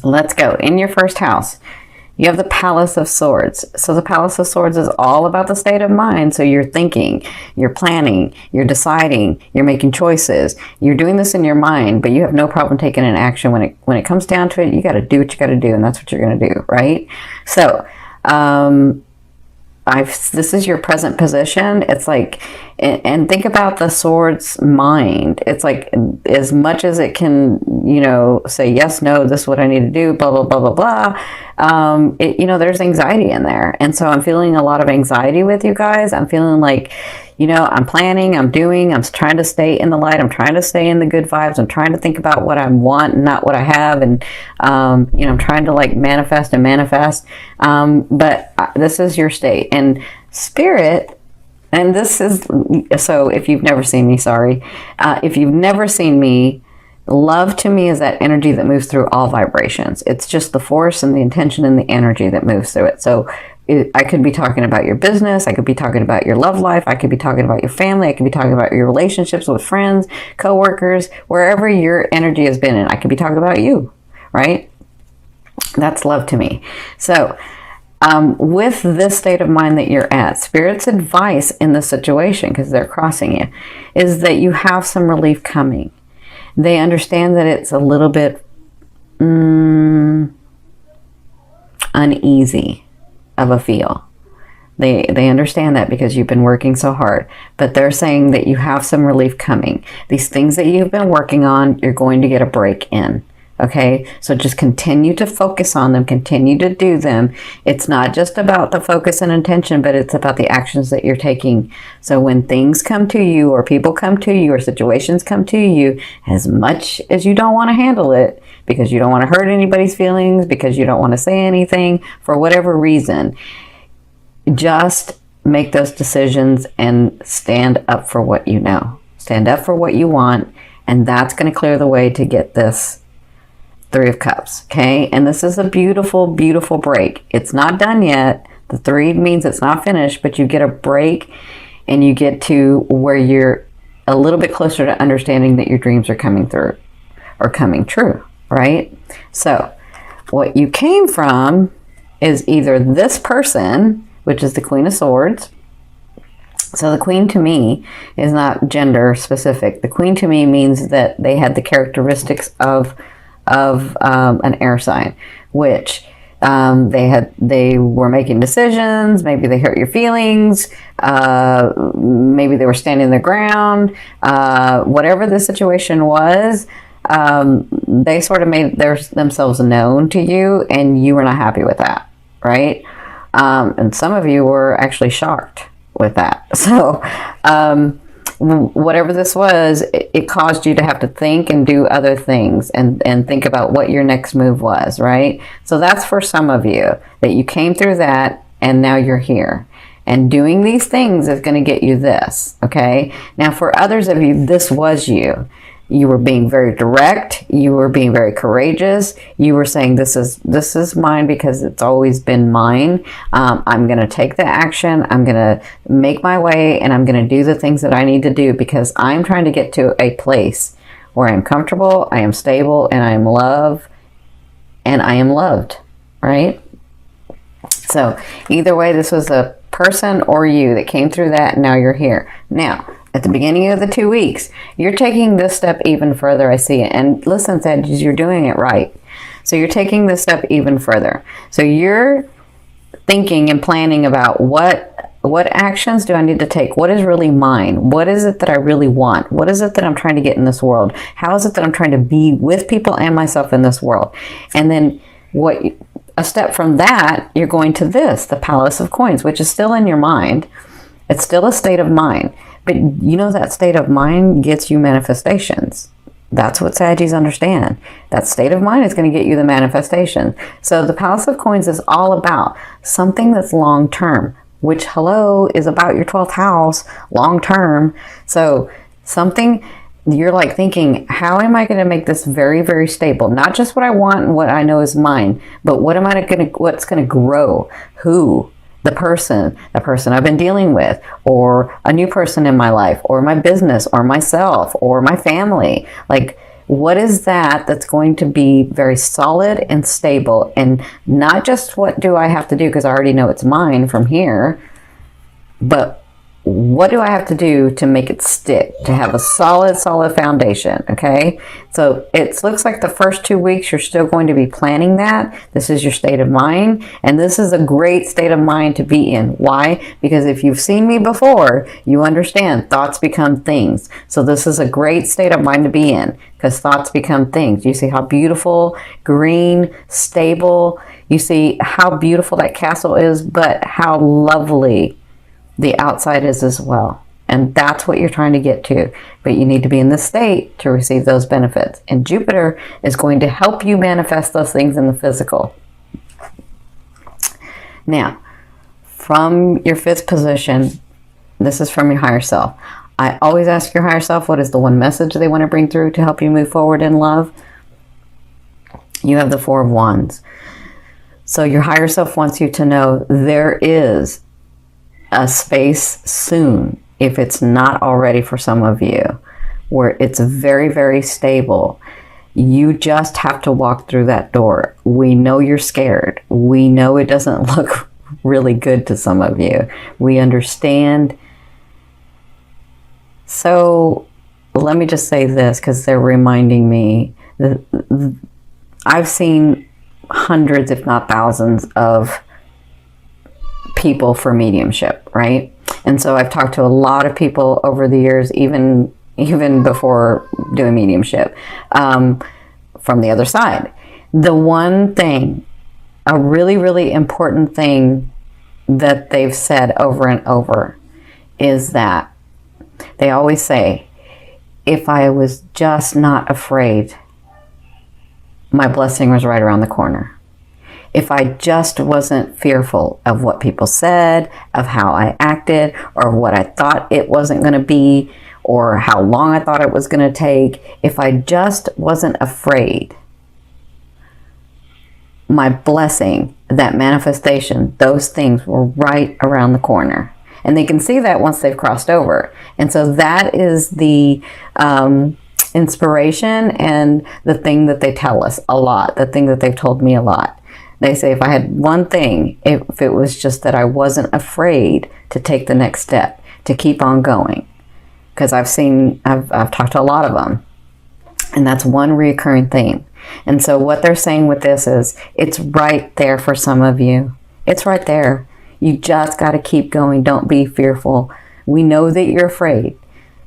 Let's go. In your first house, you have the Palace of Swords. So the Palace of Swords is all about the state of mind. So you're thinking, you're planning, you're deciding, you're making choices. You're doing this in your mind, but you have no problem taking an action. When it comes down to it, you got to do what you got to do, and that's what you're going to do, right? So, this is your present position. It's like, and think about the sword's mind. It's like, as much as it can, say yes, no, this is what I need to do, blah, blah, blah, blah, blah. There's anxiety in there. And so I'm feeling a lot of anxiety with you guys. I'm feeling like, I'm planning, I'm doing, I'm trying to stay in the light. I'm trying to stay in the good vibes. I'm trying to think about what I want and not what I have. And, I'm trying to like manifest. But this is your state and spirit. And this is, so if you've never seen me, sorry. If you've never seen me, love to me is that energy that moves through all vibrations. It's just the force and the intention and the energy that moves through it. So I could be talking about your business. I could be talking about your love life. I could be talking about your family. I could be talking about your relationships with friends, coworkers, wherever your energy has been in. I could be talking about you, right? That's love to me. So with this state of mind that you're at, Spirit's advice in this situation, because they're crossing you, is that you have some relief coming. They understand that it's a little bit uneasy of a feel. They understand that because you've been working so hard, but they're saying that you have some relief coming. These things that you've been working on, you're going to get a break in. Okay, so just continue to focus on them, continue to do them. It's not just about the focus and intention, but it's about the actions that you're taking. So when things come to you, or people come to you, or situations come to you, as much as you don't want to handle it, because you don't want to hurt anybody's feelings, because you don't want to say anything, for whatever reason, just make those decisions and stand up for what you know. Stand up for what you want, and that's going to clear the way to get this Three of Cups, okay? And this is a beautiful, beautiful break. It's not done yet. The 3 means it's not finished, but you get a break and you get to where you're a little bit closer to understanding that your dreams are coming through or coming true, right? So what you came from is either this person, which is the Queen of Swords. So the Queen to me is not gender specific. The Queen to me means that they had the characteristics of an air sign, which they were making decisions. Maybe they hurt your feelings. Maybe they were standing their ground. Whatever the situation was, they sort of made themselves known to you, and you were not happy with that, right? And some of you were actually shocked with that. So whatever this was, it caused you to have to think and do other things and think about what your next move was, right? So that's for some of you, that you came through that and now you're here. And doing these things is going to get you this, okay? Now for others of you, this was you. You were being very direct. You were being very courageous. You were saying, this is mine because it's always been mine. I'm going to take the action. I'm going to make my way, and I'm going to do the things that I need to do because I'm trying to get to a place where I'm comfortable, I am stable, and I am loved, right? So either way, this was a person or you that came through that, and now you're here. Now, at the beginning of the 2 weeks, you're taking this step even further. I see it. And listen, Sagittarius, you're doing it right. So you're taking this step even further. So you're thinking and planning about what actions do I need to take? What is really mine? What is it that I really want? What is it that I'm trying to get in this world? How is it that I'm trying to be with people and myself in this world? And then a step from that, you're going to this, the Palace of Coins, which is still in your mind. It's still a state of mind. But that state of mind gets you manifestations. That's what Saggies understand. That state of mind is going to get you the manifestation. So the Palace of Coins is all about something that's long term, which, is about your 12th house, long term. So something you're like thinking, how am I going to make this very, very stable? Not just what I want and what I know is mine, but what's going to grow? Who? The person I've been dealing with, or a new person in my life, or my business, or myself, or my family. Like, What is that that's going to be very solid and stable, and not just what do I have to do because I already know it's mine from here, but what do I have to do to make it stick, to have a solid foundation, okay? So it looks like the first 2 weeks you're still going to be planning that. This is your state of mind, and this is a great state of mind to be in. Why? Because if you've seen me before, you understand thoughts become things. So this is a great state of mind to be in, because thoughts become things. You see how beautiful, green, stable, you see how beautiful that castle is, but how lovely the outside is as well. And that's what you're trying to get to. But you need to be in this state to receive those benefits. And Jupiter is going to help you manifest those things in the physical. Now, from your 5th position, this is from your higher self. I always ask your higher self, what is the one message they want to bring through to help you move forward in love? You have the 4 of Wands. So your higher self wants you to know there is a space soon, if it's not already for some of you, where it's very, very stable. You just have to walk through that door. We know you're scared. We know it doesn't look really good to some of you. We understand. So let me just say this, because they're reminding me that I've seen hundreds, if not thousands, of people for mediumship, right? And so I've talked to a lot of people over the years, even before doing mediumship, from the other side. The one thing, a really, really important thing that they've said over and over is that they always say, if I was just not afraid, my blessing was right around the corner. If I just wasn't fearful of what people said, of how I acted, or what I thought it wasn't going to be, or how long I thought it was going to take, if I just wasn't afraid, my blessing, that manifestation, those things were right around the corner. And they can see that once they've crossed over. And so that is the inspiration and the thing that they tell us a lot, the thing that they've told me a lot. They say if I had one thing, if it was just that I wasn't afraid to take the next step, to keep on going. Because I've talked to a lot of them. And that's one reoccurring theme. And so what they're saying with this is, it's right there for some of you. It's right there. You just got to keep going. Don't be fearful. We know that you're afraid,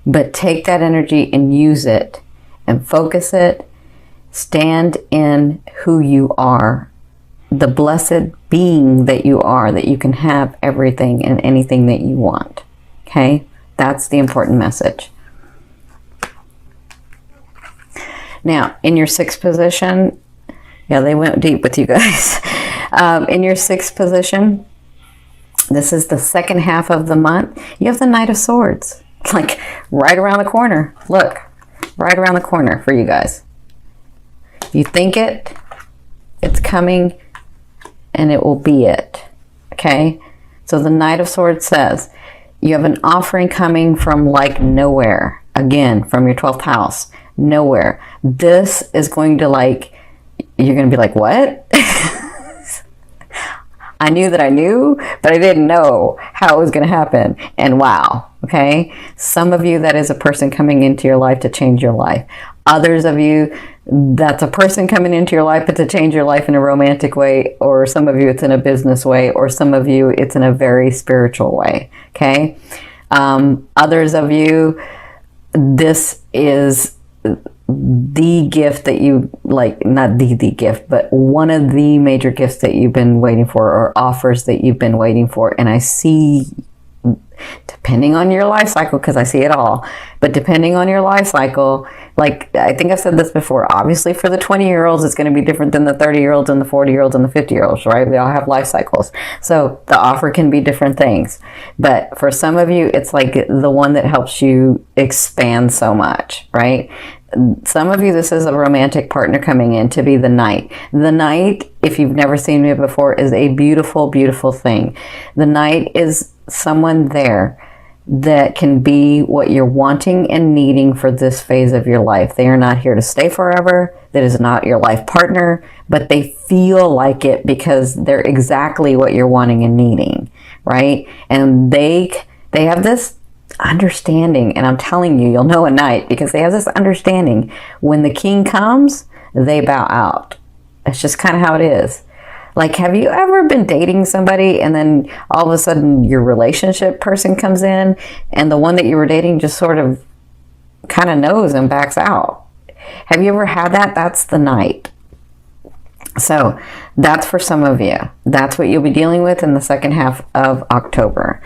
but take that energy and use it and focus it. Stand in who you are. The blessed being that you are, that you can have everything and anything that you want. Okay? That's the important message. Now, in your 6th position, yeah, they went deep with you guys. In your 6th position, this is the second half of the month. You have the Knight of Swords. Like right around the corner. Look, right around the corner for you guys. You think it, it's coming, and it will be it. Okay? So the Knight of Swords says, you have an offering coming from like nowhere. Again, from your 12th house. Nowhere. This is going to you're going to be like, what? I knew that I knew, but I didn't know how it was going to happen. And wow. Okay? Some of you, that is a person coming into your life to change your life. Others of you, that's a person coming into your life, but to change your life in a romantic way, or some of you it's in a business way, or some of you it's in a very spiritual way. Okay? Others of you, this is the gift that you not the gift, but one of the major gifts that you've been waiting for, or offers that you've been waiting for. And I see, depending on your life cycle, because I see it all, but depending on your life cycle, I think I've said this before, obviously for the 20-year-olds, it's going to be different than the 30-year-olds and the 40-year-olds and the 50-year-olds, right? We all have life cycles. So the offer can be different things. But for some of you, it's like the one that helps you expand so much, right? Some of you, this is a romantic partner coming in to be the Knight. The Knight, if you've never seen me before, is a beautiful, beautiful thing. The Knight is someone there that can be what you're wanting and needing for this phase of your life. They are not here to stay forever. That is not your life partner, but they feel like it because they're exactly what you're wanting and needing, right? And they have this understanding, and I'm telling you, you'll know at night, because they have this understanding. When the king comes, they bow out. It's just kind of how it is. Like, have you ever been dating somebody and then all of a sudden your relationship person comes in and the one that you were dating just sort of kind of knows and backs out? Have you ever had that? That's the night. So that's for some of you. That's what you'll be dealing with in the second half of October.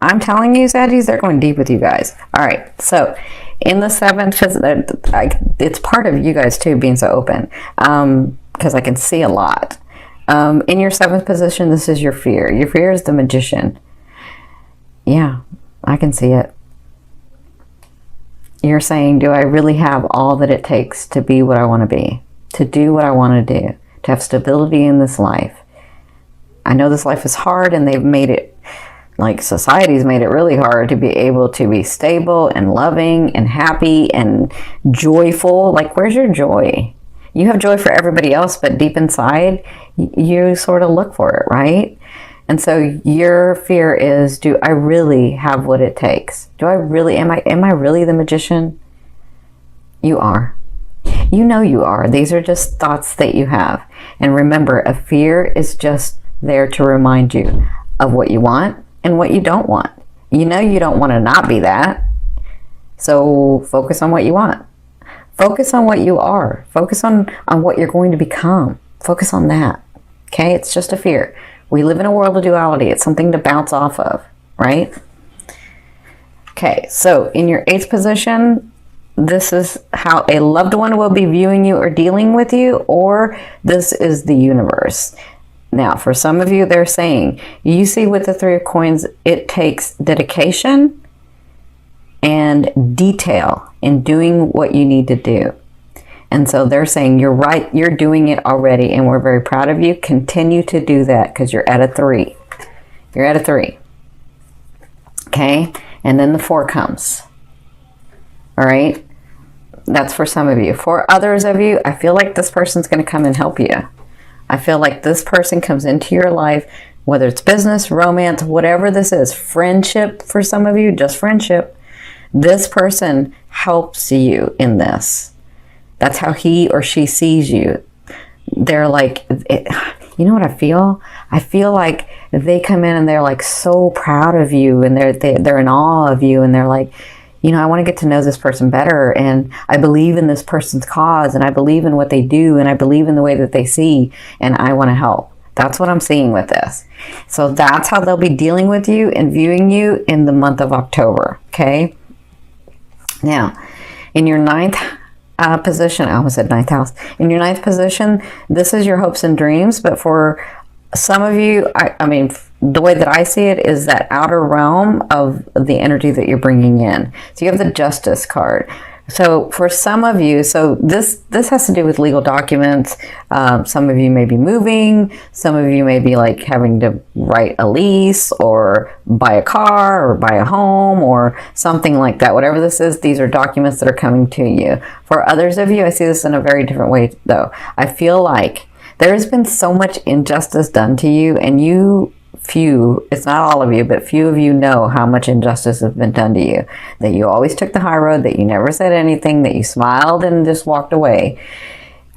I'm telling you, Saggies, they're going deep with you guys. All right. So in the 7th, it's part of you guys too being so open, because I can see a lot. In your 7th position, this is your fear. Your fear is the Magician. Yeah, I can see it. You're saying, do I really have all that it takes to be what I want to be? To do what I want to do? To have stability in this life? I know this life is hard, and they've made it, like society's made it really hard to be able to be stable and loving and happy and joyful. Like, where's your joy? You have joy for everybody else, but deep inside, you sort of look for it, right? And so your fear is, do I really have what it takes? Do I really, am I really the Magician? You are. You know you are. These are just thoughts that you have. And remember, a fear is just there to remind you of what you want and what you don't want. You know you don't want to not be that. So focus on what you want. Focus on what you are. Focus on what you're going to become. Focus on that. Okay? It's just a fear. We live in a world of duality. It's something to bounce off of, right? Okay, so in your 8th position, this is how a loved one will be viewing you or dealing with you, or this is the universe. Now, for some of you, they're saying, you see with the 3 of coins, it takes dedication and detail in doing what you need to do. And so they're saying, you're right, you're doing it already, and we're very proud of you. Continue to do that, because you're at a 3. You're at a 3. Okay? And then the 4 comes. All right? That's for some of you. For others of you, I feel like this person's going to come and help you. I feel like this person comes into your life, whether it's business, romance, whatever this is, friendship for some of you, just friendship. This person helps you in this. That's how he or she sees you. They're like, you know what I feel? I feel like they come in and they're like so proud of you, and they're in awe of you, and they're like, you know, I want to get to know this person better, and I believe in this person's cause, and I believe in what they do, and I believe in the way that they see, and I want to help. That's what I'm seeing with this. So that's how they'll be dealing with you and viewing you in the month of October, okay? Now, in your 9th position, I almost said 9th house. In your 9th position, this is your hopes and dreams, but for some of you, I mean, the way that I see it is that outer realm of the energy that you're bringing in. So you have the Justice card. So for some of you, so this has to do with legal documents. Some of you may be moving. Some of you may be like having to write a lease or buy a car or buy a home or something like that. Whatever this is, these are documents that are coming to you. For others of you, I see this in a very different way though. I feel like there has been so much injustice done to you, and it's not all of you, but few of you know how much injustice has been done to you. That you always took the high road, that you never said anything, that you smiled and just walked away.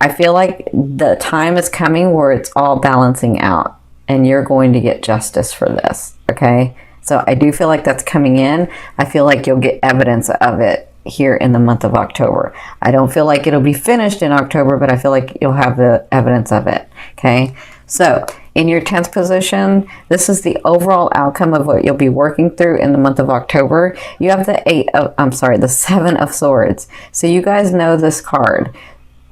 I feel like the time is coming where it's all balancing out, and you're going to get justice for this, okay? So I do feel like that's coming in. I feel like you'll get evidence of it here in the month of October. I don't feel like it'll be finished in October, but I feel like you'll have the evidence of it, okay? So in your 10th position, this is the overall outcome of what you'll be working through in the month of October. You have the 7 of Swords. So you guys know this card,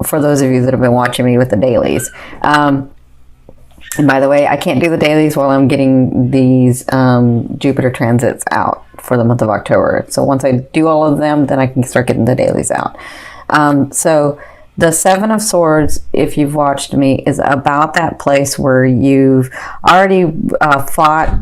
for those of you that have been watching me with the dailies. And by the way, I can't do the dailies while I'm getting these Jupiter transits out for the month of October. So once I do all of them, then I can start getting the dailies out. So the 7 of Swords, if you've watched me, is about that place where you've already fought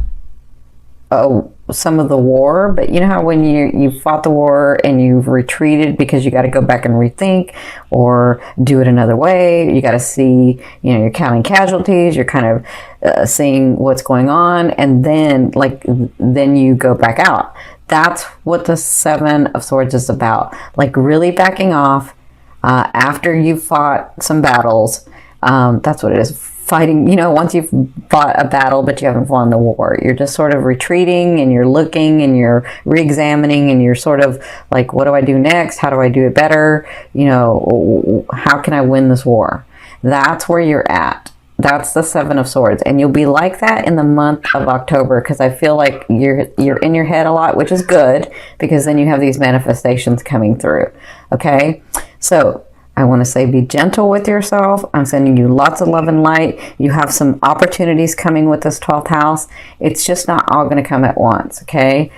some of the war, but you know how when you fought the war and you've retreated because you got to go back and rethink or do it another way. You got to see, you know, you're counting casualties, you're kind of seeing what's going on, and then you go back out. That's what the Seven of Swords is about. Like really backing off after you've fought some battles. That's what it is. Fighting, you know, once you've fought a battle but you haven't won the war, you're just sort of retreating and you're looking and you're re-examining and you're sort of like, what do I do next? How do I do it better? You know, how can I win this war? That's where you're at. That's the Seven of Swords, and you'll be like that in the month of October, because I feel like you're in your head a lot, which is good, because then you have these manifestations coming through. Okay, so I want to say be gentle with yourself. I'm sending you lots of love and light. You have some opportunities coming with this 12th house. It's just not all going to come at once, okay?